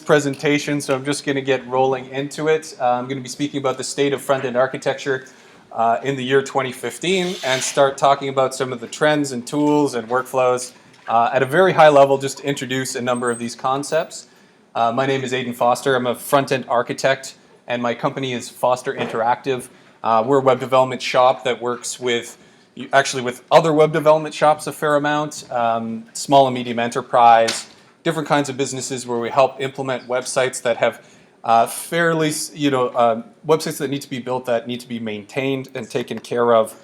presentation, so I'm just going to get rolling into it. I'm going to be speaking about the state of front-end architecture in the year 2015 and start talking about some of the trends and tools and workflows at a very high level, just to introduce a number of these concepts. My name is Aidan Foster. I'm a front-end architect, and my company is Foster Interactive. We're a web development shop that works with other web development shops a fair amount, small and medium enterprise, different kinds of businesses where we help implement websites that have websites that need to be built, that need to be maintained and taken care of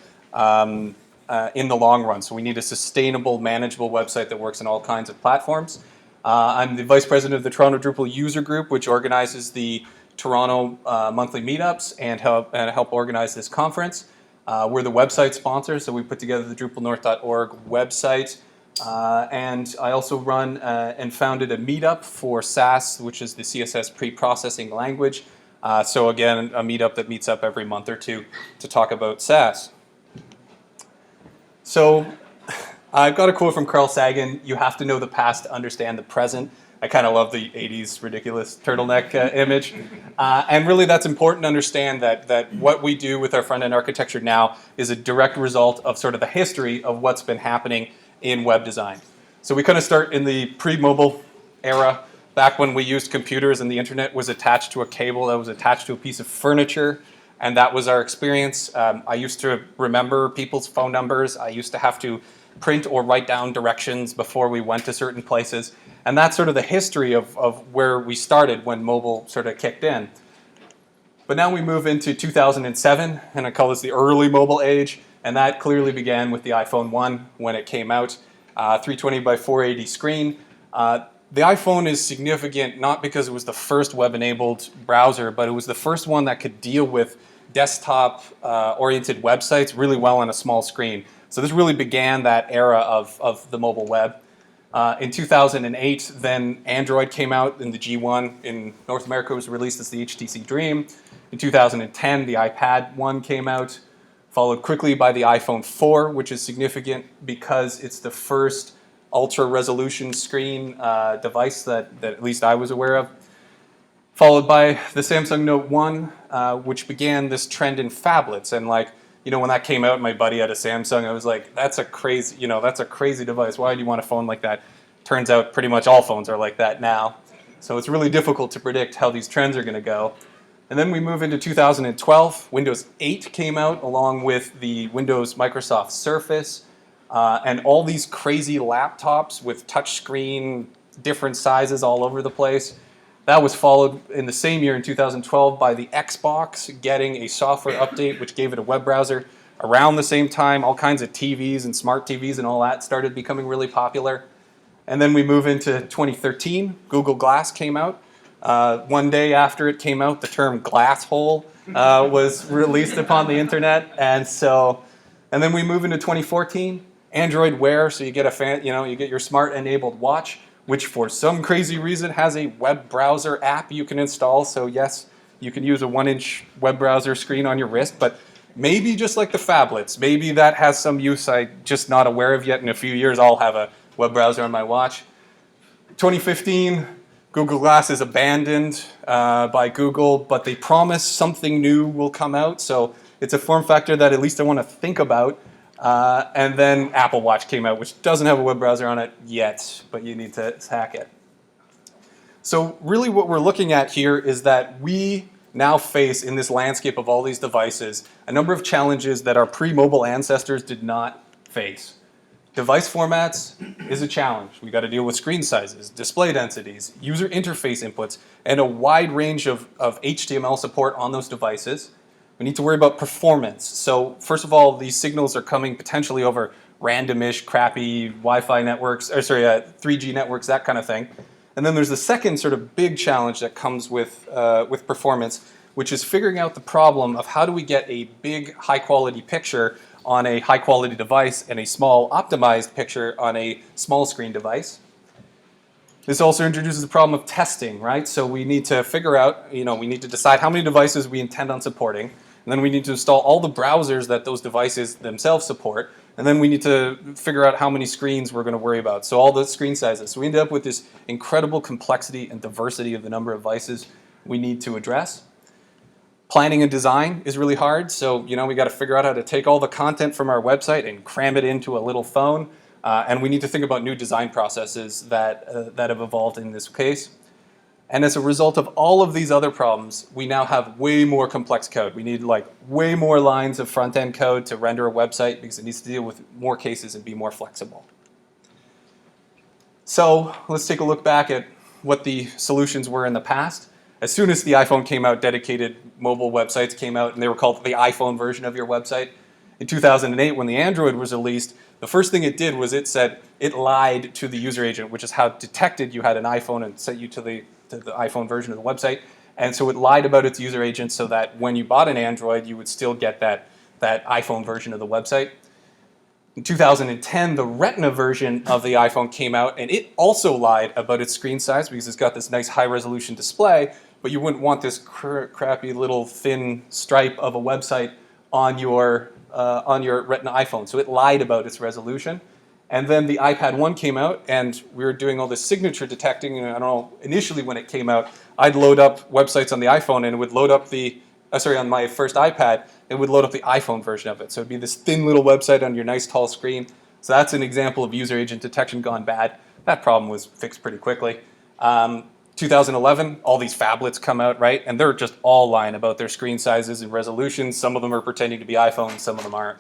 in the long run. So we need a sustainable, manageable website that works in all kinds of platforms. I'm the vice president of the Toronto Drupal user group, which organizes the Toronto monthly meetups and help organize this conference. We're the website sponsor, so we put together the drupalnorth.org website. And I also run and founded a meetup for Scss, which is the CSS pre-processing language. So again, a meetup that meets up every month or two to talk about Scss. So I've got a quote from Carl Sagan: "You have to know the past to understand the present." I kind of love the 80s ridiculous turtleneck image. And really that's important to understand that what we do with our front-end architecture now is a direct result of sort of the history of what's been happening in web design. So we kind of start in the pre-mobile era, back when we used computers and the internet was attached to a cable that was attached to a piece of furniture, and that was our experience. I used to remember people's phone numbers. I used to have to print or write down directions before we went to certain places. And that's sort of the history of where we started when mobile sort of kicked in. But now we move into 2007, and I call this the early mobile age, and that clearly began with the iPhone 1 when it came out, 320 by 480 screen. The iPhone is significant not because it was the first web-enabled browser, but it was the first one that could deal with desktop-oriented websites really well on a small screen. So this really began that era of the mobile web. In 2008, then Android came out, and the G1 in North America was released as the HTC Dream. In 2010, the iPad 1 came out, followed quickly by the iPhone 4, which is significant because it's the first ultra-resolution screen device that at least I was aware of. Followed by the Samsung Note 1, which began this trend in phablets. And when that came out, my buddy had a Samsung. I was like, that's a crazy device. Why do you want a phone like that? Turns out pretty much all phones are like that now. So it's really difficult to predict how these trends are going to go. And then we move into 2012. Windows 8 came out along with the Windows Microsoft Surface and all these crazy laptops with touchscreen, different sizes all over the place. That was followed in the same year, in 2012, by the Xbox getting a software update which gave it a web browser. Around the same time, all kinds of TVs and smart TVs and all that started becoming really popular. And then we move into 2013. Google Glass came out. One day after it came out, the term glass hole was released upon the internet. And then we move into 2014. Android Wear, so you get you get your smart-enabled watch, which for some crazy reason has a web browser app you can install. So yes, you can use a 1-inch web browser screen on your wrist, but maybe just like the phablets, maybe that has some use I'm just not aware of yet. In a few years, I'll have a web browser on my watch. 2015, Google Glass is abandoned by Google, but they promise something new will come out. So it's a form factor that at least I want to think about. And then Apple Watch came out, which doesn't have a web browser on it yet, but you need to hack it. So really what we're looking at here is that we now face, in this landscape of all these devices, a number of challenges that our pre-mobile ancestors did not face. Device formats is a challenge. We got to deal with screen sizes, display densities, user interface inputs, and a wide range of HTML support on those devices. We need to worry about performance. So first of all, these signals are coming potentially over randomish, crappy Wi-Fi networks, 3G networks, that kind of thing. And then there's the second sort of big challenge that comes with performance, which is figuring out the problem of how do we get a big, high-quality picture on a high-quality device and a small, optimized picture on a small screen device. This also introduces the problem of testing, right? So we need to figure out, we need to decide how many devices we intend on supporting, and then we need to install all the browsers that those devices themselves support, And then we need to figure out how many screens we're going to worry about. So all the screen sizes. So we end up with this incredible complexity and diversity of the number of devices we need to address. Planning and design is really hard. So we got to figure out how to take all the content from our website and cram it into a little phone. And we need to think about new design processes that have evolved in this case. And as a result of all of these other problems, we now have way more complex code. We need way more lines of front-end code to render a website because it needs to deal with more cases and be more flexible. So let's take a look back at what the solutions were in the past. As soon as the iPhone came out, dedicated mobile websites came out, and they were called the iPhone version of your website. In 2008, when the Android was released, the first thing it did was it lied to the user agent, which is how it detected you had an iPhone and sent you to the iPhone version of the website. And so it lied about its user agent so that when you bought an Android, you would still get that iPhone version of the website. In 2010, the Retina version of the iPhone came out, and it also lied about its screen size because it's got this nice high-resolution display, but you wouldn't want this crappy little thin stripe of a website on your Retina iPhone. So it lied about its resolution. And then the iPad 1 came out, and we were doing all this signature detecting. And I don't know, initially when it came out, I'd load up websites on the iPhone, and it would load up on my first iPad, it would load up the iPhone version of it. So it'd be this thin little website on your nice tall screen. So that's an example of user agent detection gone bad. That problem was fixed pretty quickly. 2011, all these phablets come out, right? And they're just all lying about their screen sizes and resolutions. Some of them are pretending to be iPhones, some of them aren't.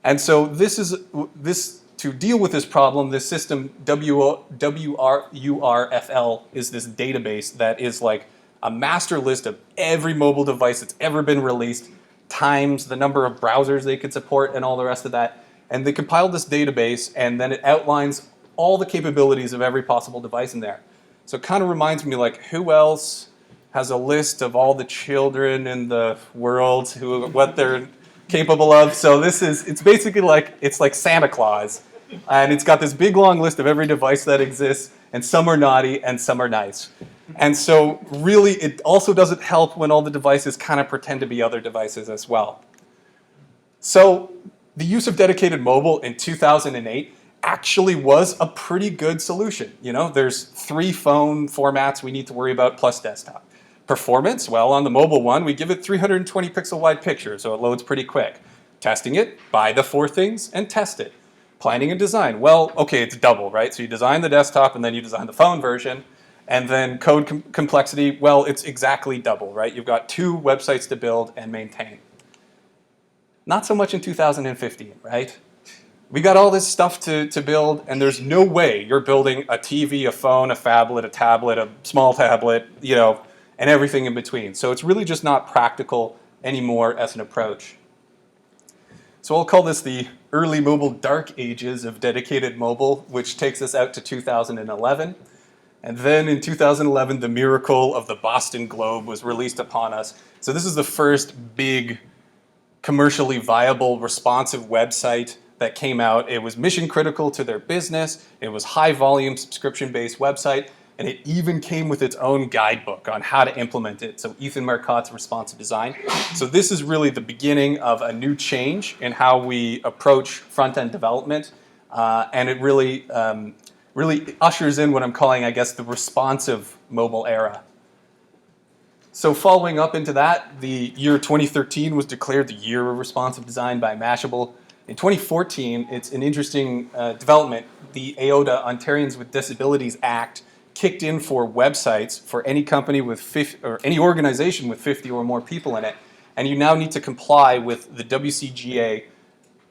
And so to deal with this problem, this system, WRURFL, is this database that is like a master list of every mobile device that's ever been released, times the number of browsers they could support, and all the rest of that. And they compiled this database, and then it outlines all the capabilities of every possible device in there. So it kind of reminds me, who else has a list of all the children in the world, what they're capable of? So it's basically it's like Santa Claus. And it's got this big long list of every device that exists, and some are naughty and some are nice. And so really it also doesn't help when all the devices kind of pretend to be other devices as well. So the use of dedicated mobile in 2008 actually was a pretty good solution. There's 3 phone formats we need to worry about plus desktop. Performance, well, on the mobile one, we give it 320 pixel wide picture, so it loads pretty quick. Testing it, buy the 4 things and test it. Planning and design, well, okay, it's double, right? So you design the desktop and then you design the phone version. And then code complexity, well, it's exactly double, right? You've got 2 websites to build and maintain. Not so much in 2015, right? We got all this stuff to build, and there's no way you're building a TV, a phone, a phablet, a tablet, a small tablet, and everything in between. So it's really just not practical anymore as an approach. So I'll call this the early mobile dark ages of dedicated mobile, which takes us out to 2011. And then in 2011, the miracle of the Boston Globe was released upon us. So this is the first big commercially viable responsive website that came out. It was mission critical to their business. It was high volume subscription-based website. And it even came with its own guidebook on how to implement it. So Ethan Marcotte's responsive design. So this is really the beginning of a new change in how we approach front-end development. And it really ushers in what I'm calling, I guess, the responsive mobile era. So following up into that, the year 2013 was declared the year of responsive design by Mashable. In 2014, it's an interesting development. The AODA, Ontarians with Disabilities Act, kicked in for websites for any company with 50, or any organization with 50 or more people in it. And you now need to comply with the WCGA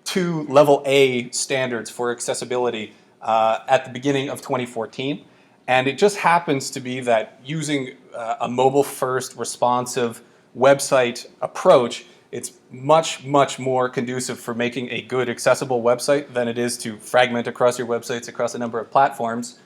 2 Level A standards for accessibility at the beginning of 2014. And it just happens to be that using a mobile-first responsive website approach, it's much, much more conducive for making a good accessible website than it is to fragment across your websites across a number of platforms.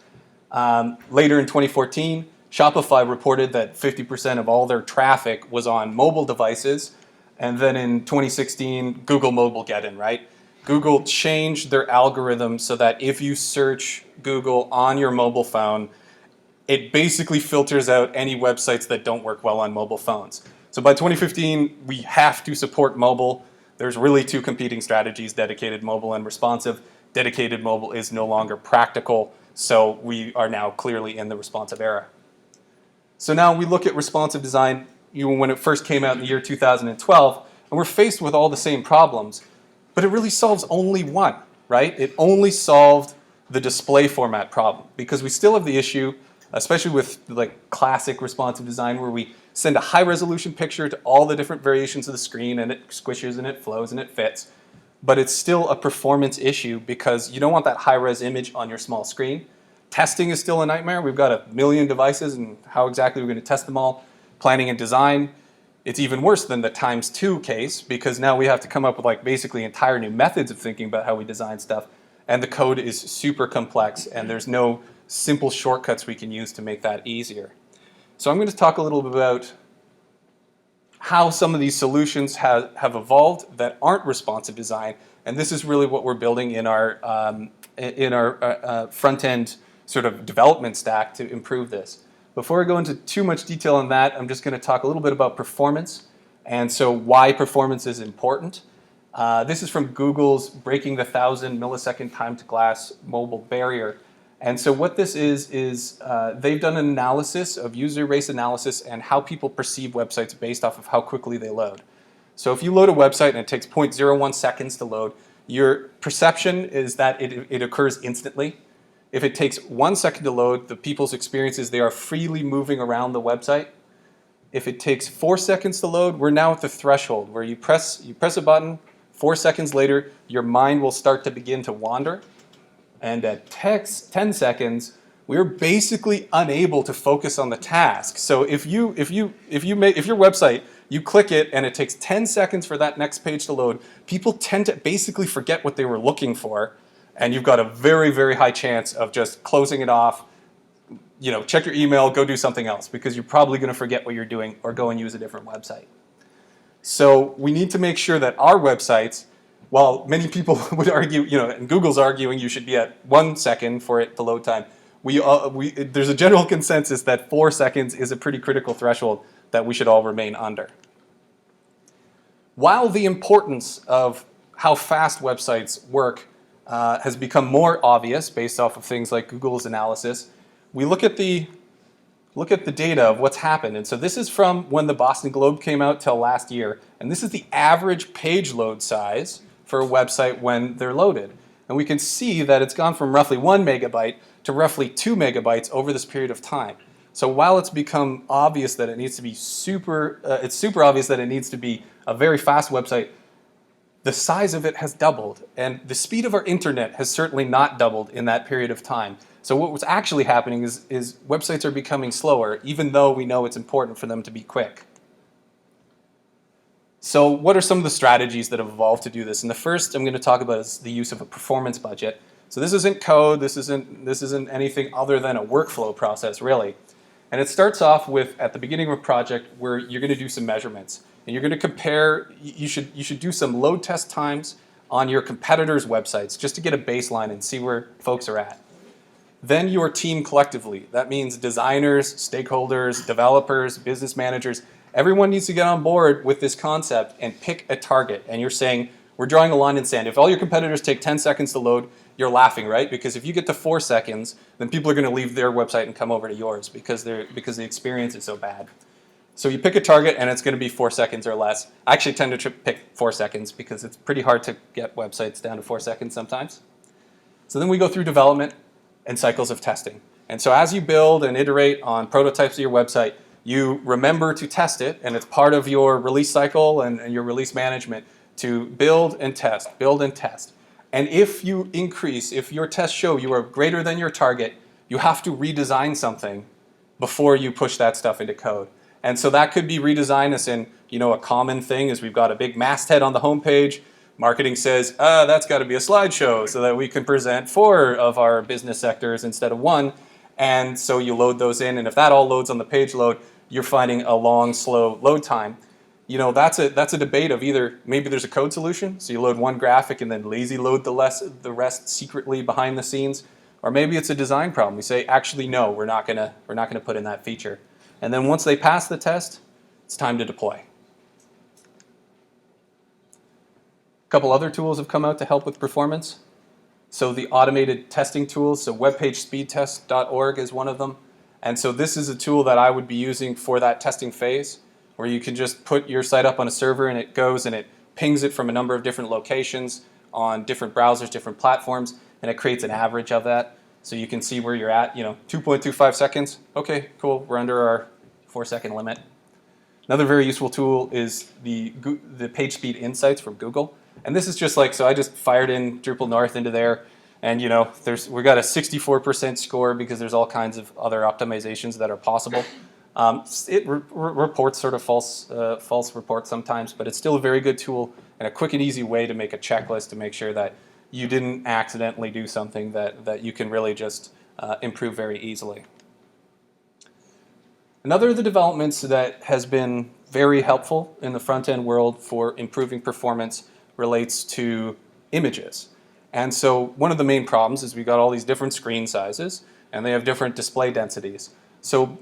Later in 2014, Shopify reported that 50% of all their traffic was on mobile devices. And then in 2016, Google Mobilegeddon, right? Google changed their algorithm so that if you search Google on your mobile phone, it basically filters out any websites that don't work well on mobile phones. So by 2015, we have to support mobile. there's really two competing strategies, dedicated mobile and responsive. Dedicated mobile is no longer practical, so we are now clearly in the responsive era. So now we look at responsive design when it first came out in the year 2012, and we're faced with all the same problems, but it really solves only one, right? It only solved the display format problem, because we still have the issue, especially with like classic responsive design, where we send a high resolution picture to all the different variations of the screen, and it squishes and it flows and it fits. But it's still a performance issue because you don't want that high res image on your small screen. Testing is still a nightmare. We've got 1 million devices, and how exactly we're going to test them all. Planning and design, it's even worse than the ×2 case, because now we have to come up with like basically entire new methods of thinking about how we design stuff. And the code is super complex, and there's no simple shortcuts we can use to make that easier. So I'm going to talk a little bit about how some of these solutions have evolved that aren't responsive design, and this is really what we're building in our front-end sort of development stack to improve this. Before I go into too much detail on that, I'm just going to talk a little bit about performance, and so why performance is important. This is from Google's Breaking the 1,000 Millisecond Time to Glass Mobile Barrier. And so what this is they've done an analysis of user base analysis and how people perceive websites based off of how quickly they load. So if you load a website and it takes 0.01 seconds to load, your perception is that it occurs instantly. If it takes 1 second to load, the people's experience is they are freely moving around the website. If it takes 4 seconds to load, we're now at the threshold where you press a button, 4 seconds later, your mind will start to begin to wander. And at 10 seconds, we're basically unable to focus on the task. So if your website, you click it and it takes 10 seconds for that next page to load, people tend to basically forget what they were looking for, and you've got a very, very high chance of just closing it off. You know, check your email, go do something else, because you're probably going to forget what you're doing or go and use a different website. So we need to make sure that our websites, while many people would argue, and Google's arguing you should be at 1 second for it to load time, there's a general consensus that 4 seconds is a pretty critical threshold that we should all remain under. While the importance of how fast websites work has become more obvious based off of things like Google's analysis, we look at the data of what's happened. And so this is from when the Boston Globe came out till last year, and this is the average page load size for a website when they're loaded. And we can see that it's gone from roughly 1 megabyte to roughly 2 megabytes over this period of time. So while it's become obvious that it needs to be it's super obvious that it needs to be a very fast website, the size of it has doubled. And the speed of our internet has certainly not doubled in that period of time. So what was actually happening is websites are becoming slower, even though we know it's important for them to be quick. So what are some of the strategies that have evolved to do this? And the first I'm going to talk about is the use of a performance budget. So this isn't code, this isn't anything other than a workflow process, really. And it starts off with, at the beginning of a project, where you're going to do some measurements. And you're going to compare, you should do some load test times on your competitors' websites just to get a baseline and see where folks are at. Then your team collectively, that means designers, stakeholders, developers, business managers, everyone needs to get on board with this concept and pick a target. And you're saying, we're drawing a line in sand. If all your competitors take 10 seconds to load, you're laughing, right? Because if you get to 4 seconds, then people are going to leave their website and come over to yours because the experience is so bad. So you pick a target and it's going to be 4 seconds or less. I actually tend to pick 4 seconds because it's pretty hard to get websites down to 4 seconds sometimes. So then we go through development and cycles of testing. And so as you build and iterate on prototypes of your website, you remember to test it, and it's part of your release cycle and your release management to build and test, build and test. And if your tests show you are greater than your target, you have to redesign something before you push that stuff into code. And so that could be redesign as in, a common thing is we've got a big masthead on the homepage. Marketing says, that's got to be a slideshow so that we can present 4 of our business sectors instead of 1. And so you load those in, and if that all loads on the page load, you're finding a long, slow load time. That's a debate of either maybe there's a code solution, so you load one graphic and then lazy load the rest secretly behind the scenes, or maybe it's a design problem. We say, actually, no, we're not gonna put in that feature. And then once they pass the test, it's time to deploy. A couple other tools have come out to help with performance. So the automated testing tools, so webpagespeedtest.org is one of them. And so this is a tool that I would be using for that testing phase, where you can just put your site up on a server and it goes and it pings it from a number of different locations on different browsers, different platforms, and it creates an average of that. So you can see where you're at, 2.25 seconds. Okay, cool, we're under our 4-second limit. Another very useful tool is the Pagespeed Insights from Google. And this is just like, so I just fired in Drupal North into there, and we got a 64% score because there's all kinds of other optimizations that are possible. It reports sort of false reports sometimes, but it's still a very good tool and a quick and easy way to make a checklist to make sure that you didn't accidentally do something that you can really just improve very easily. Another of the developments that has been very helpful in the front-end world for improving performance relates to images. And so one of the main problems is we got all these different screen sizes and they have different display densities. So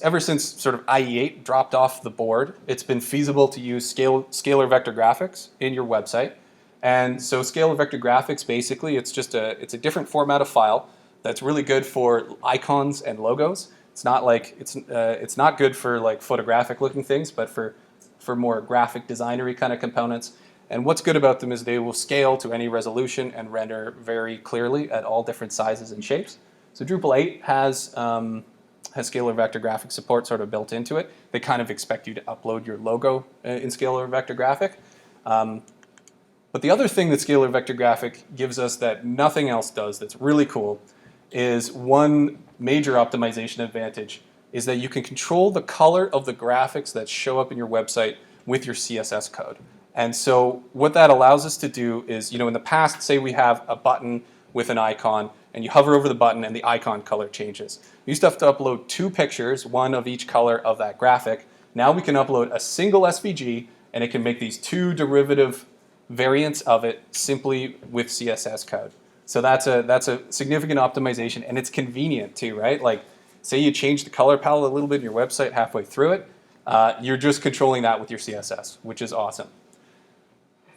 ever since sort of IE8 dropped off the board, it's been feasible to use scalar vector graphics in your website. And so scalar vector graphics, basically, it's a different format of file that's really good for icons and logos. It's not good for like photographic looking things, but for more graphic designery kind of components. And what's good about them is they will scale to any resolution and render very clearly at all different sizes and shapes. So Drupal 8 has scalar vector graphic support sort of built into it. They kind of expect you to upload your logo in scalar vector graphic. But the other thing that scalar vector graphic gives us that nothing else does that's really cool is one major optimization advantage is that you can control the color of the graphics that show up in your website with your CSS code. And so what that allows us to do is, in the past, say we have a button with an icon, and you hover over the button and the icon color changes. You used to have to upload 2 pictures, one of each color of that graphic. Now we can upload a single SVG, and it can make these 2 derivative variants of it simply with CSS code. So that's a significant optimization, and it's convenient too, right? Like, say you change the color palette a little bit in your website halfway through it, you're just controlling that with your CSS, which is awesome.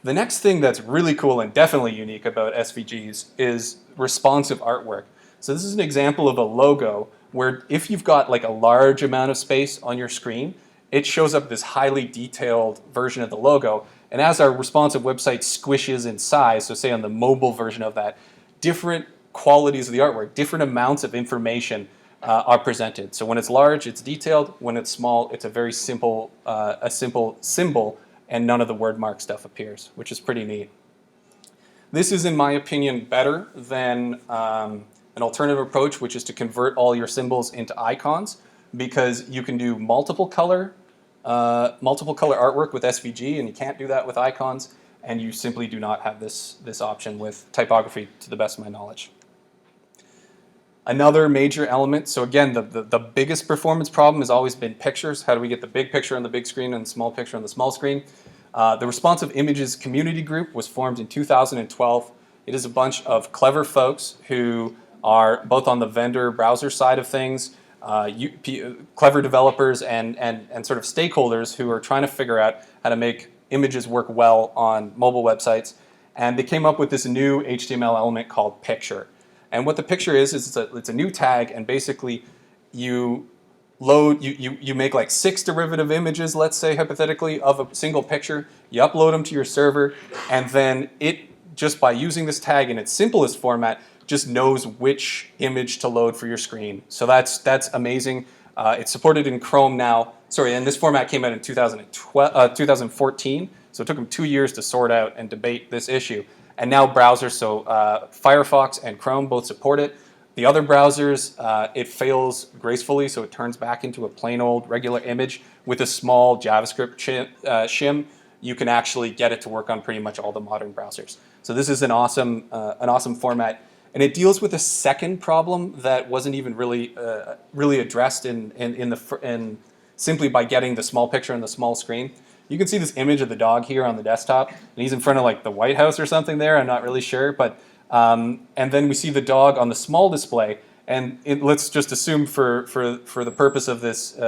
The next thing that's really cool and definitely unique about SVGs is responsive artwork. So this is an example of a logo where if you've got like a large amount of space on your screen, it shows up this highly detailed version of the logo. And as our responsive website squishes in size, so say on the mobile version of that, different qualities of the artwork, different amounts of information are presented. So when it's large, it's detailed. When it's small, it's a very simple symbol, and none of the word mark stuff appears, which is pretty neat. This is, in my opinion, better than an alternative approach, which is to convert all your symbols into icons, because you can do multiple color artwork with SVG, and you can't do that with icons, and you simply do not have this option with typography, to the best of my knowledge. Another major element, so again, the biggest performance problem has always been pictures. How do we get the big picture on the big screen and the small picture on the small screen? The Responsive Images community group was formed in 2012. It is a bunch of clever folks who are both on the vendor browser side of things, clever developers and sort of stakeholders who are trying to figure out how to make images work well on mobile websites. And they came up with this new HTML element called picture. And what the picture is it's a new tag, and basically you make like 6 derivative images, let's say hypothetically, of a single picture. You upload them to your server, and then it, just by using this tag in its simplest format, just knows which image to load for your screen. So that's amazing. It's supported in Chrome now. Sorry, and this format came out in 2014, so it took them 2 years to sort out and debate this issue. And now browsers, so Firefox and Chrome both support it. The other browsers, it fails gracefully, so it turns back into a plain old regular image. With a small JavaScript shim, you can actually get it to work on pretty much all the modern browsers. So this is an awesome format. And it deals with a second problem that wasn't even really addressed in simply by getting the small picture on the small screen. You can see this image of the dog here on the desktop, and he's in front of like the White House or something there. I'm not really sure, but and then we see the dog on the small display. And let's just assume for the purpose of this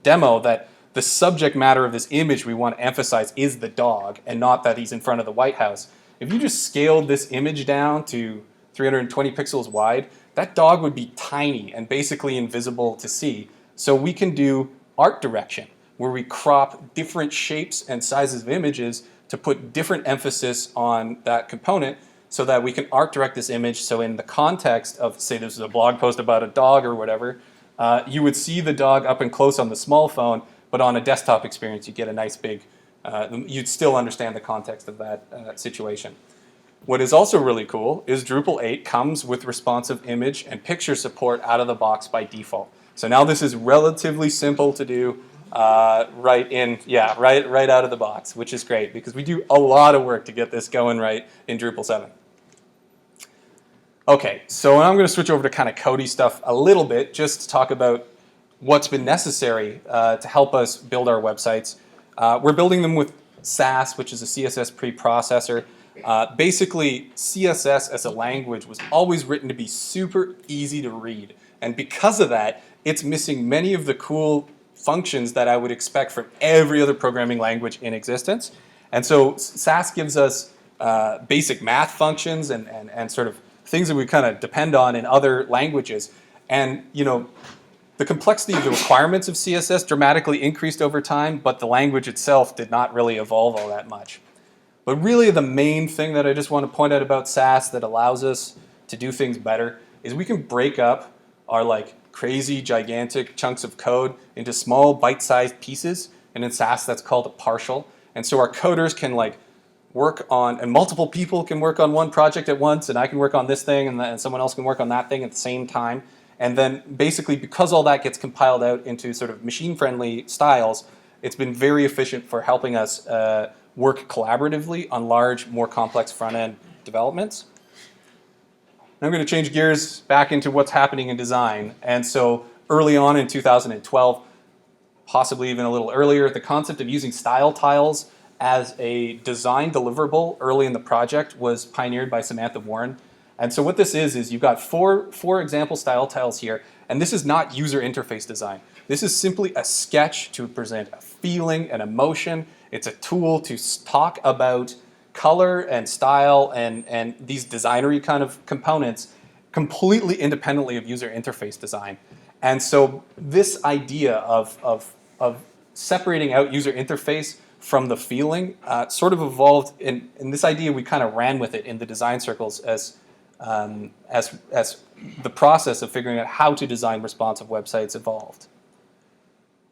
demo that the subject matter of this image we want to emphasize is the dog and not that he's in front of the White House. If you just scaled this image down to 320 pixels wide, that dog would be tiny and basically invisible to see. So we can do art direction, where we crop different shapes and sizes of images to put different emphasis on that component so that we can art direct this image. So in the context of, say this is a blog post about a dog or whatever, you would see the dog up and close on the small phone, but on a desktop experience you get a nice big, you'd still understand the context of that situation. What is also really cool is Drupal 8 comes with responsive image and picture support out of the box by default. So now this is relatively simple to do right out of the box, which is great because we do a lot of work to get this going right in Drupal 7. Okay, so I'm going to switch over to kind of codey stuff a little bit just to talk about what's been necessary to help us build our websites. We're building them with Sass, which is a CSS preprocessor. Basically, CSS as a language was always written to be super easy to read. And because of that, it's missing many of the cool functions that I would expect from every other programming language in existence. And so Sass gives us basic math functions and sort of things that we kind of depend on in other languages. And you know, the complexity of the requirements of CSS dramatically increased over time, but the language itself did not really evolve all that much. But really the main thing that I just want to point out about Sass that allows us to do things better is we can break up our like crazy gigantic chunks of code into small bite-sized pieces, and in Sass that's called a partial. And so our coders can like work on, and multiple people can work on one project at once, and I can work on this thing and someone else can work on that thing at the same time. And then basically because all that gets compiled out into sort of machine-friendly styles, it's been very efficient for helping us work collaboratively on large, more complex front-end developments. Now I'm going to change gears back into what's happening in design. And so early on in 2012, possibly even a little earlier, the concept of using style tiles as a design deliverable early in the project was pioneered by Samantha Warren. And so what this is you've got four example style tiles here, and this is not user interface design. This is simply a sketch to present a feeling, an emotion. It's a tool to talk about color and style and these designery kind of components completely independently of user interface design. And so this idea of separating out user interface from the feeling sort of evolved, in this idea we kind of ran with it in the design circles as the process of figuring out how to design responsive websites evolved.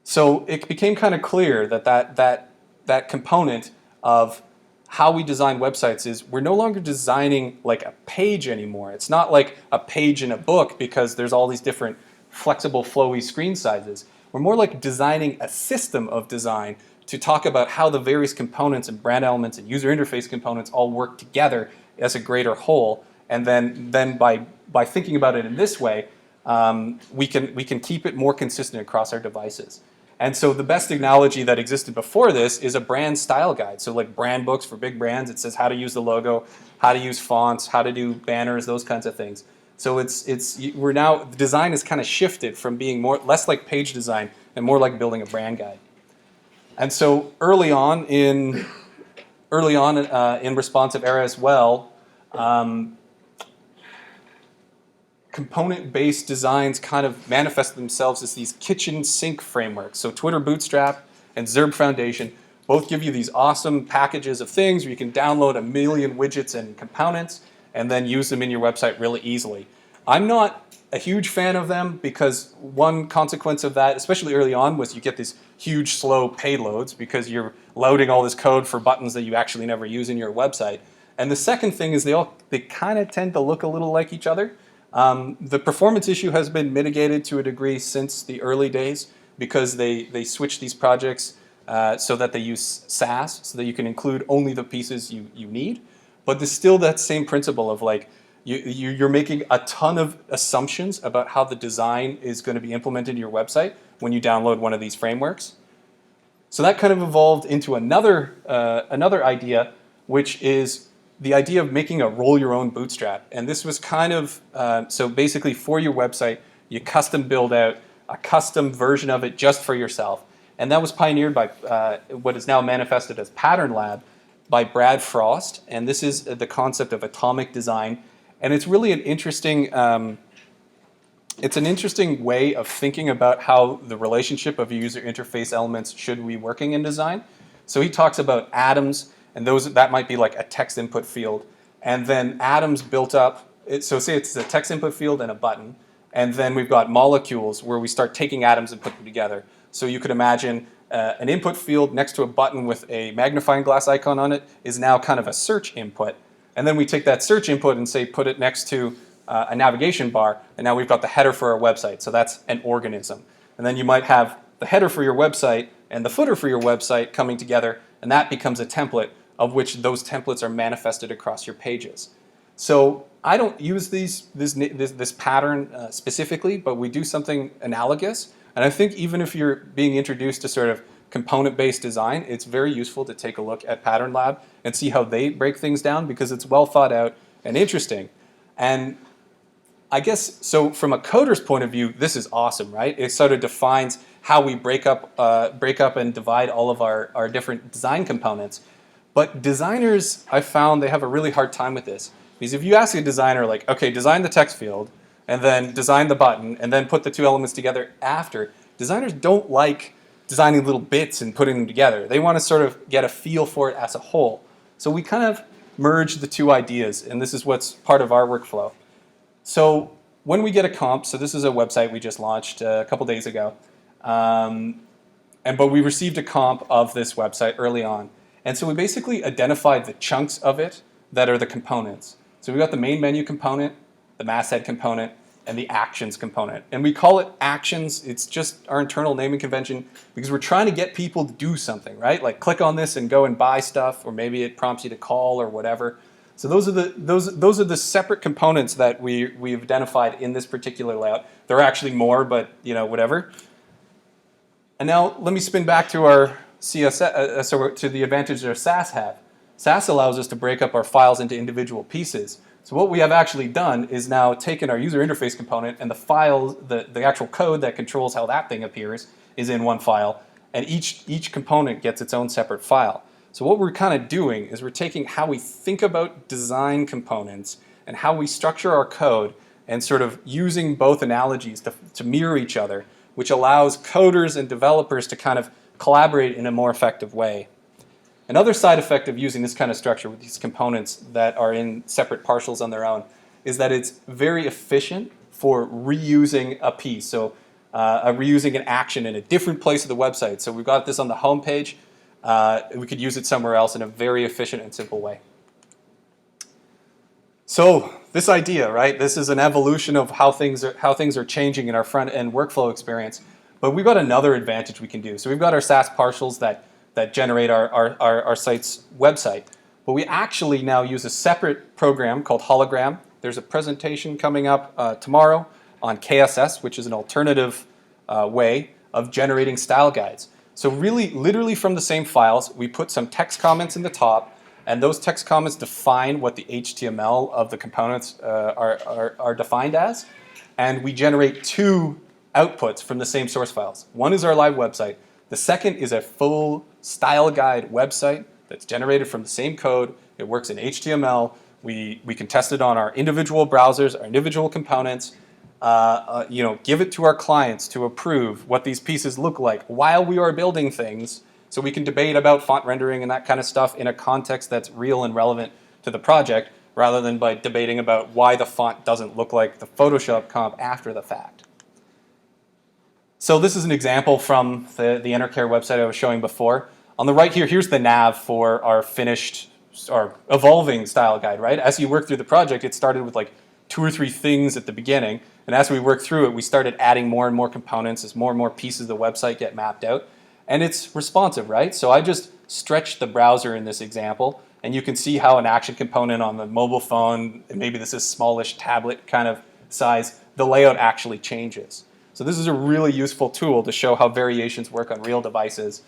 So it became kind of clear that component of how we design websites is we're no longer designing like a page anymore. It's not like a page in a book because there's all these different flexible, flowy screen sizes. We're more like designing a system of design to talk about how the various components and brand elements and user interface components all work together as a greater whole. And then by thinking about it in this way, we can keep it more consistent across our devices. And so the best analogy that existed before this is a brand style guide. So like brand books for big brands, it says how to use the logo, how to use fonts, how to do banners, those kinds of things. So we're now, the design has kind of shifted from being less like page design and more like building a brand guide. And so early on in responsive era as well, component-based designs kind of manifest themselves as these kitchen sink frameworks. So Twitter Bootstrap and Zerb Foundation both give you these awesome packages of things where you can download a million widgets and components and then use them in your website really easily. I'm not a huge fan of them because one consequence of that, especially early on, was you get these huge slow payloads because you're loading all this code for buttons that you actually never use in your website. And the second thing is they kind of tend to look a little like each other. The performance issue has been mitigated to a degree since the early days because they switched these projects so that they use Sass so that you can include only the pieces you need. But there's still that same principle of like you're making a ton of assumptions about how the design is going to be implemented in your website when you download one of these frameworks. So that kind of evolved into another idea, which is the idea of making a roll your own Bootstrap. And this was kind of, so basically for your website, you custom build out a custom version of it just for yourself. And that was pioneered by what is now manifested as Pattern Lab by Brad Frost. And this is the concept of atomic design. And it's really an interesting way of thinking about how the relationship of user interface elements should be working in design. So he talks about atoms, and that might be like a text input field. And then atoms built up, so say it's a text input field and a button. And then we've got molecules where we start taking atoms and put them together. So you could imagine an input field next to a button with a magnifying glass icon on it is now kind of a search input. And then we take that search input and say put it next to a navigation bar, and now we've got the header for our website. So that's an organism. And then you might have the header for your website and the footer for your website coming together, and that becomes a template of which those templates are manifested across your pages. So I don't use this pattern specifically, but we do something analogous. And I think even if you're being introduced to sort of component-based design, it's very useful to take a look at Pattern Lab and see how they break things down, because it's well thought out and interesting. And I guess, so from a coder's point of view, this is awesome, right? It sort of defines how we break up and divide all of our different design components. But designers, I found they have a really hard time with this. Because if you ask a designer, like, okay, design the text field, and then design the button, and then put the two elements together after, designers don't like designing little bits and putting them together. They want to sort of get a feel for it as a whole. So we kind of merge the two ideas, and this is what's part of our workflow. So when we get a comp, so this is a website we just launched a couple days ago, but we received a comp of this website early on. And so we basically identified the chunks of it that are the components. So we got the main menu component, the masthead component, and the actions component. And we call it actions. It's just our internal naming convention because we're trying to get people to do something, right? Like click on this and go and buy stuff, or maybe it prompts you to call or whatever. So those are the separate components that we've identified in this particular layout. There are actually more, but whatever. And now let me spin back to our CSS, to the advantage that Scss have. Scss allows us to break up our files into individual pieces. So what we have actually done is now taken our user interface component, and the file, the actual code that controls how that thing appears is in one file, and each component gets its own separate file. So what we're kind of doing is we're taking how we think about design components and how we structure our code and sort of using both analogies to mirror each other, which allows coders and developers to kind of collaborate in a more effective way. Another side effect of using this kind of structure with these components that are in separate partials on their own is that it's very efficient for reusing a piece. So reusing an action in a different place of the website. So we've got this on the home page. We could use it somewhere else in a very efficient and simple way. So this idea, right? This is an evolution of how things are changing in our front end workflow experience. But we've got another advantage we can do. So we've got our Scss partials that generate our site's website. But we actually now use a separate program called Hologram. There's a presentation coming up tomorrow on KSS, which is an alternative way of generating style guides. So really, literally from the same files, we put some text comments in the top, and those text comments define what the HTML of the components are defined as. And we generate two outputs from the same source files. One is our live website. The second is a full style guide website that's generated from the same code. It works in HTML. We can test it on our individual browsers, our individual components. Give it to our clients to approve what these pieces look like while we are building things, so we can debate about font rendering and that kind of stuff in a context that's real and relevant to the project, rather than by debating about why the font doesn't look like the Photoshop comp after the fact. So this is an example from the EnterCare website I was showing before. On the right here, here's the nav for our finished or evolving style guide, right? As you work through the project, it started with like 2 or 3 things at the beginning. And as we worked through it, we started adding more and more components as more and more pieces of the website get mapped out. And it's responsive, right? So I just stretched the browser in this example, and you can see how an action component on the mobile phone, and maybe this is smallish tablet kind of size, the layout actually changes. So this is a really useful tool to show how variations work on real devices.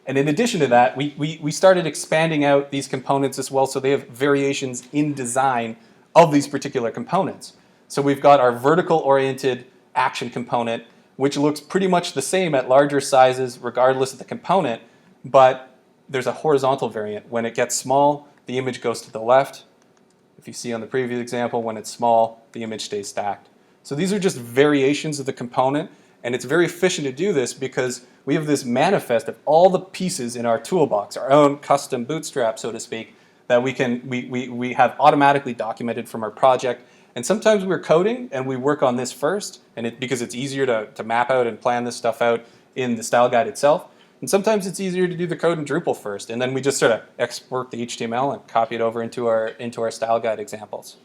And in addition to that, we started expanding out these components as well, so they have variations in design of these particular components. So we've got our vertical oriented action component which looks pretty much the same at larger sizes regardless of the component, but there's a horizontal variant. When it gets small, the image goes to the left. If you see on the previous example, when it's small, the image stays stacked. So these are just variations of the component, and it's very efficient to do this because we have this manifest of all the pieces in our toolbox, our own custom Bootstrap, so to speak, that we have automatically documented from our project. And sometimes we're coding and we work on this first, and because it's easier to map out and plan this stuff out in the style guide itself. And sometimes it's easier to do the code in Drupal first, and then we just sort of export the HTML and copy it over into our style guide examples.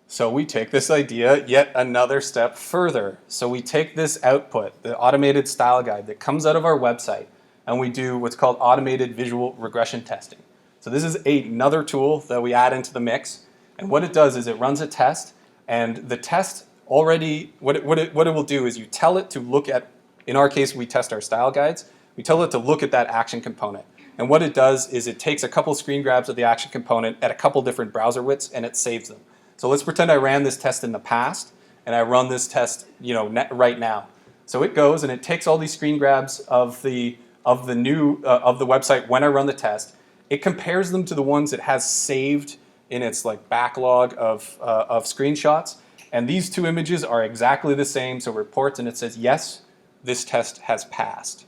So we take this idea yet another step further. So we take this output, the automated style guide that comes out of our website, and we do what's called automated visual regression testing. So this is another tool that we add into the mix, and what it does is it runs a test, and the test already, what it will do is you tell it to look at, in our case we test our style guides, we tell it to look at that action component. And what it does is it takes a couple screen grabs of the action component at a couple different browser widths and it saves them. So let's pretend I ran this test in the past and I run this test right now. So it goes and it takes all these screen grabs of the website when I run the test. It compares them to the ones it has saved in its backlog of screenshots. And these two images are exactly the same, so it reports and it says, yes, this test has passed.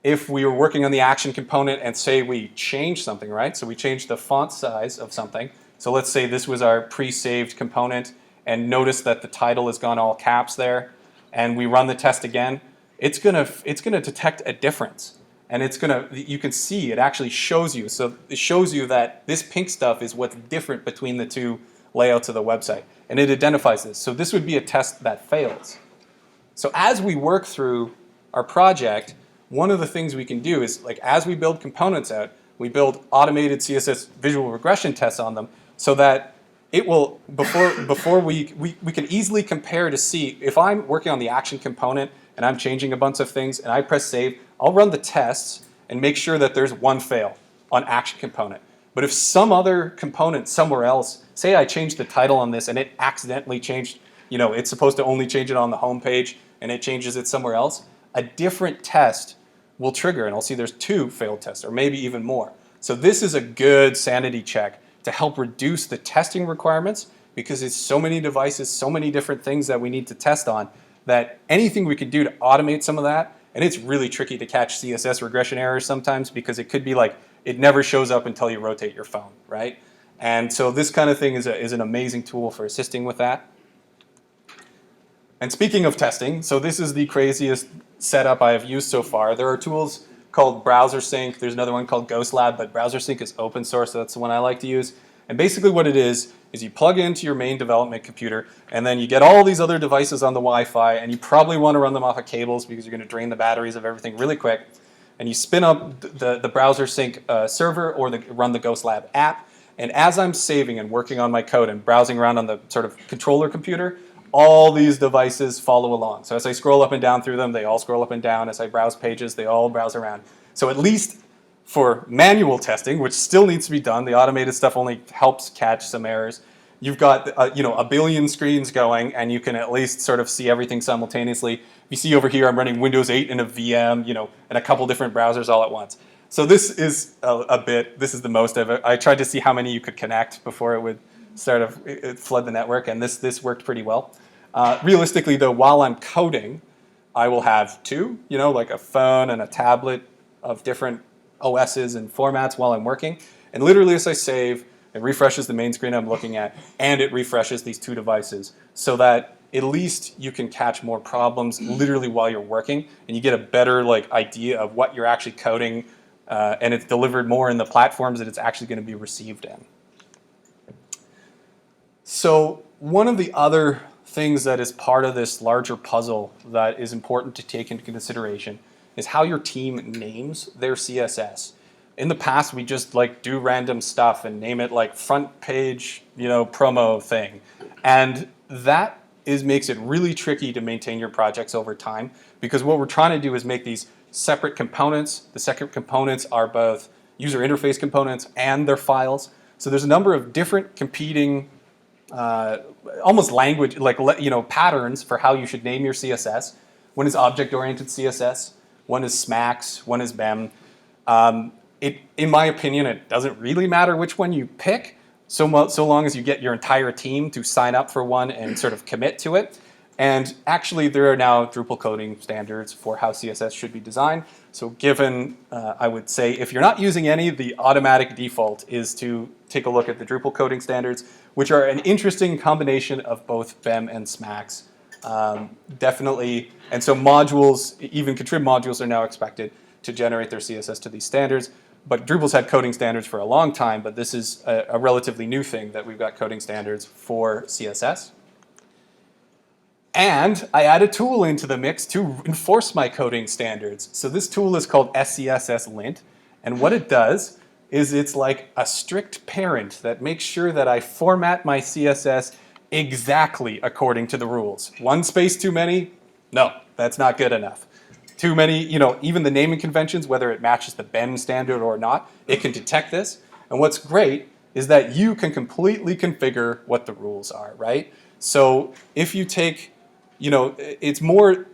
If we were working on the action component and say we changed something, right? So we changed the font size of something. So let's say this was our pre-saved component and notice that the title has gone all caps there, and we run the test again, it's gonna detect a difference. And you can see it actually shows you. So it shows you that this pink stuff is what's different between the two layouts of the website. And it identifies this. So this would be a test that fails. So as we work through our project, one of the things we can do is, as we build components out, we build automated CSS visual regression tests on them so that it will, before we can easily compare to see, if I'm working on the action component and I'm changing a bunch of things and I press save, I'll run the tests and make sure that there's one fail on action component. But if some other component somewhere else, say I changed the title on this and it accidentally changed, it's supposed to only change it on the home page and it changes it somewhere else, a different test will trigger and I'll see there's two failed tests or maybe even more. So this is a good sanity check to help reduce the testing requirements because it's so many devices, so many different things that we need to test on that anything we could do to automate some of that, and it's really tricky to catch CSS regression errors sometimes because it could be it never shows up until you rotate your phone, right? And so this kind of thing is an amazing tool for assisting with that. And speaking of testing, so this is the craziest setup I have used so far. There are tools called Browser Sync. There's another one called Ghost Lab, but Browser Sync is open source, so that's the one I like to use. And basically what it is you plug into your main development computer, and then you get all these other devices on the Wi-Fi, and you probably want to run them off of cables because you're going to drain the batteries of everything really quick. And you spin up the Browser Sync server or run the Ghost Lab app. And as I'm saving and working on my code and browsing around on the sort of controller computer, all these devices follow along. So as I scroll up and down through them, they all scroll up and down. As I browse pages, they all browse around. So at least for manual testing, which still needs to be done, the automated stuff only helps catch some errors. You've got a billion screens going, and you can at least sort of see everything simultaneously. You see over here, I'm running Windows 8 in a VM, and a couple different browsers all at once. So this is this is the most of it. I tried to see how many you could connect before it would sort of flood the network, and this worked pretty well. Realistically, though, while I'm coding, I will have two, like a phone and a tablet of different OSs and formats while I'm working. And literally as I save, it refreshes the main screen I'm looking at, and it refreshes these two devices so that at least you can catch more problems literally while you're working, and you get a better idea of what you're actually coding, and it's delivered more in the platforms that it's actually going to be received in. So one of the other things that is part of this larger puzzle that is important to take into consideration is how your team names their CSS. In the past, we just do random stuff and name it front page, promo thing. And that makes it really tricky to maintain your projects over time, because what we're trying to do is make these separate components. The separate components are both user interface components and their files. So there's a number of different competing almost language, like patterns for how you should name your CSS. One is object-oriented CSS. One is SMAX. One is BEM. In my opinion, it doesn't really matter which one you pick, so long as you get your entire team to sign up for one and sort of commit to it. And actually, there are now Drupal coding standards for how CSS should be designed. So given, I would say, if you're not using any, the automatic default is to take a look at the Drupal coding standards, which are an interesting combination of both BEM and SMAX. Definitely, and so modules, even contrib modules, are now expected to generate their CSS to these standards. But Drupal's had coding standards for a long time, but this is a relatively new thing that we've got coding standards for CSS. And I add a tool into the mix to enforce my coding standards. So this tool is called Scss Lint, and what it does is it's like a strict parent that makes sure that I format my CSS exactly according to the rules. One space too many? No, that's not good enough. Too many, even the naming conventions, whether it matches the BEM standard or not, it can detect this. And what's great is that you can completely configure what the rules are, right? So if you take, it's more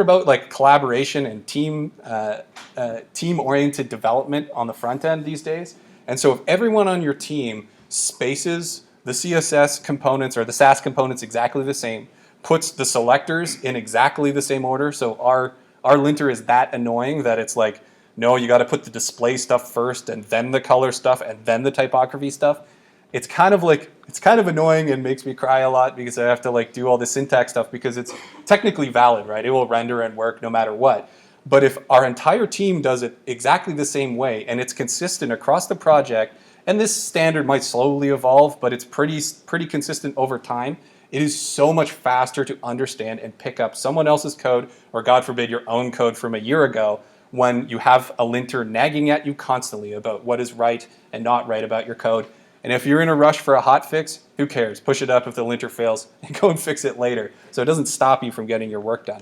about like collaboration and team-oriented development on the front end these days. And so if everyone on your team spaces the CSS components or the Sass components exactly the same, puts the selectors in exactly the same order, so our linter is that annoying that it's like, no, you got to put the display stuff first and then the color stuff and then the typography stuff. It's kind of annoying and makes me cry a lot because I have to like do all the syntax stuff because it's technically valid, right? It will render and work no matter what. But if our entire team does it exactly the same way and it's consistent across the project, and this standard might slowly evolve, but it's pretty consistent over time, it is so much faster to understand and pick up someone else's code, or God forbid, your own code from a year ago, when you have a linter nagging at you constantly about what is right and not right about your code. And if you're in a rush for a hot fix, who cares? Push it up if the linter fails and go and fix it later. So it doesn't stop you from getting your work done.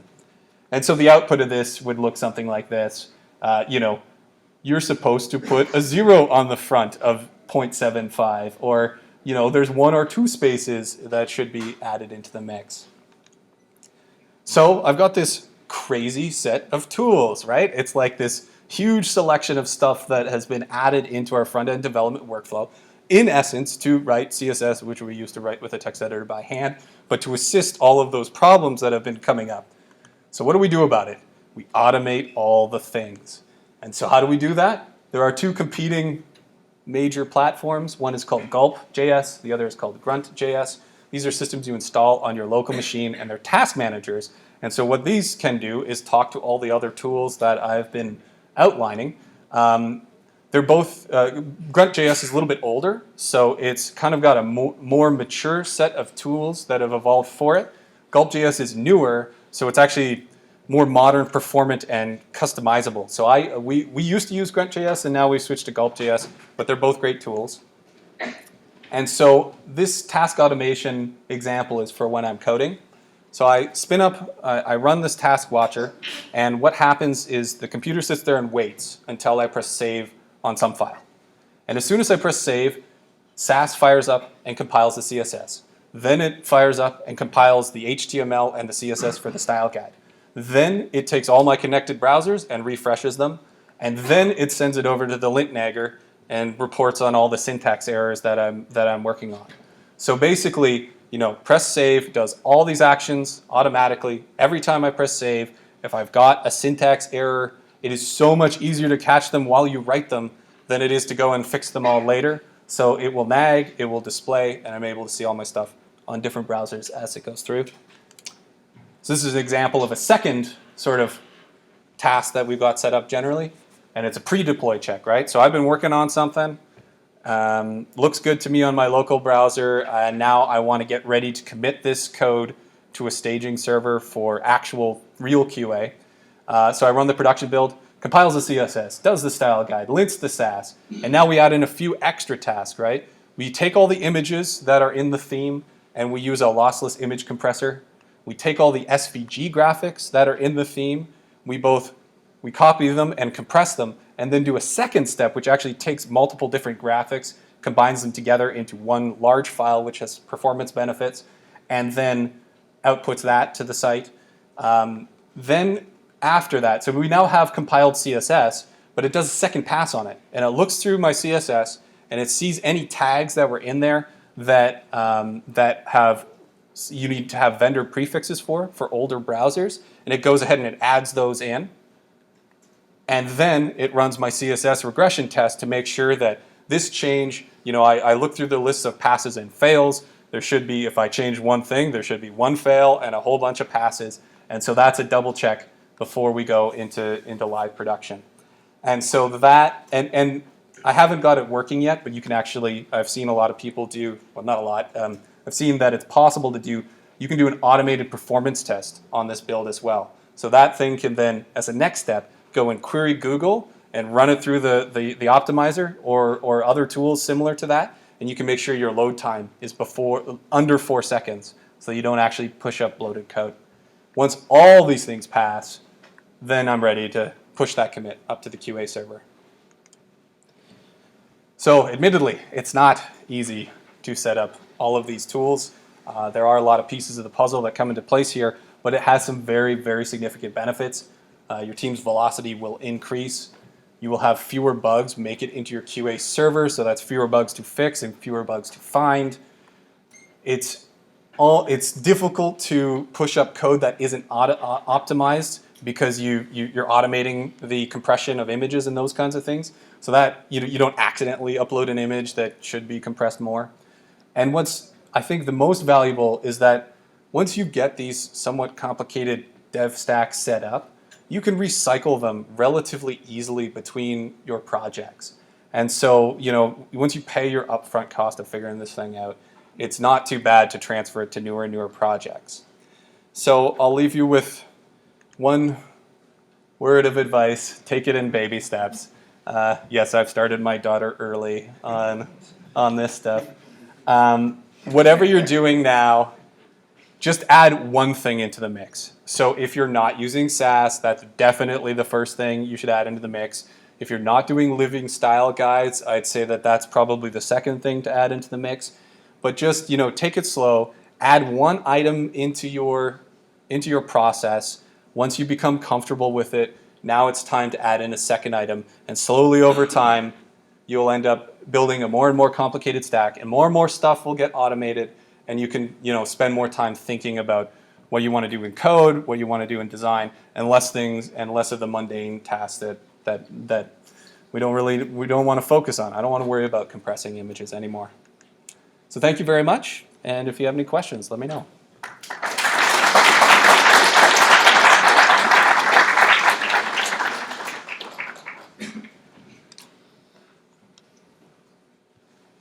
And so the output of this would look something like this. You're supposed to put a 0 on the front of 0.75, or there's 1 or 2 spaces that should be added into the mix. So I've got this crazy set of tools, right? It's like this huge selection of stuff that has been added into our front-end development workflow, in essence, to write CSS, which we used to write with a text editor by hand, but to assist all of those problems that have been coming up. So what do we do about it? We automate all the things. And so how do we do that? There are 2 competing major platforms. One is called Gulp.js, the other is called Grunt.js. These are systems you install on your local machine, and they're task managers. And so what these can do is talk to all the other tools that I've been outlining. They're both, Grunt.js is a little bit older, so it's kind of got a more mature set of tools that have evolved for it. Gulp.js is newer, so it's actually more modern, performant, and customizable. So we used to use Grunt.js, and now we've switched to Gulp.js, but they're both great tools. And so this task automation example is for when I'm coding. So I spin up, I run this task watcher, and what happens is the computer sits there and waits until I press save on some file. And as soon as I press save, Sass fires up and compiles the CSS. Then it fires up and compiles the HTML and the CSS for the style guide. Then it takes all my connected browsers and refreshes them. And then it sends it over to the lint nagger and reports on all the syntax errors that I'm working on. So basically, press save does all these actions automatically. Every time I press save, if I've got a syntax error, it is so much easier to catch them while you write them than it is to go and fix them all later. So it will nag, it will display, and I'm able to see all my stuff on different browsers as it goes through. So this is an example of a second sort of task that we've got set up generally, and it's a pre-deploy check, right? So I've been working on something, looks good to me on my local browser, and now I want to get ready to commit this code to a staging server for actual real QA. So I run the production build, compiles the CSS, does the style guide, lints the Sass, and now we add in a few extra tasks, right? We take all the images that are in the theme and we use a lossless image compressor. We take all the SVG graphics that are in the theme, we copy them and compress them, and then do a second step which actually takes multiple different graphics combines them together into one large file which has performance benefits, and then outputs that to the site. Then after that, so we now have compiled CSS, but it does a second pass on it. And it looks through my CSS, and it sees any tags that were in there that, you need to have vendor prefixes for older browsers, and it goes ahead and it adds those in. And then it runs my CSS regression test to make sure that this change, I look through the lists of passes and fails. There should be, if I change one thing, there should be one fail and a whole bunch of passes. And so that's a double check before we go into live production. And so that, and I haven't got it working yet, but you can actually, I've seen a lot of people do, well, not a lot, I've seen that it's possible to do, you can do an automated performance test on this build as well. So that thing can then, as a next step, go and query Google and run it through the optimizer or other tools similar to that, and you can make sure your load time is under 4 seconds, so you don't actually push up bloated code. Once all these things pass, then I'm ready to push that commit up to the QA server. So admittedly, it's not easy to set up all of these tools. There are a lot of pieces of the puzzle that come into place here, but it has some very, very significant benefits. Your team's velocity will increase. You will have fewer bugs make it into your QA server, so that's fewer bugs to fix and fewer bugs to find. It's difficult to push up code that isn't optimized because you're automating the compression of images and those kinds of things, so that you don't accidentally upload an image that should be compressed more. And what's, I think, the most valuable is that once you get these somewhat complicated dev stacks set up, you can recycle them relatively easily between your projects. And so, once you pay your upfront cost of figuring this thing out, it's not too bad to transfer it to newer and newer projects. So I'll leave you with one word of advice: take it in baby steps. Yes, I've started my daughter early on this stuff. Whatever you're doing now, just add one thing into the mix. So if you're not using Sass, that's definitely the first thing you should add into the mix. If you're not doing living style guides, I'd say that that's probably the second thing to add into the mix. But just, take it slow. Add one item into your process. Once you become comfortable with it, now it's time to add in a second item. And slowly over time, you'll end up building a more and more complicated stack, and more stuff will get automated. And you can, spend more time thinking about what you want to do in code, what you want to do in design, and less of the mundane tasks that we don't want to focus on. I don't want to worry about compressing images anymore. So thank you very much, and if you have any questions, let me know.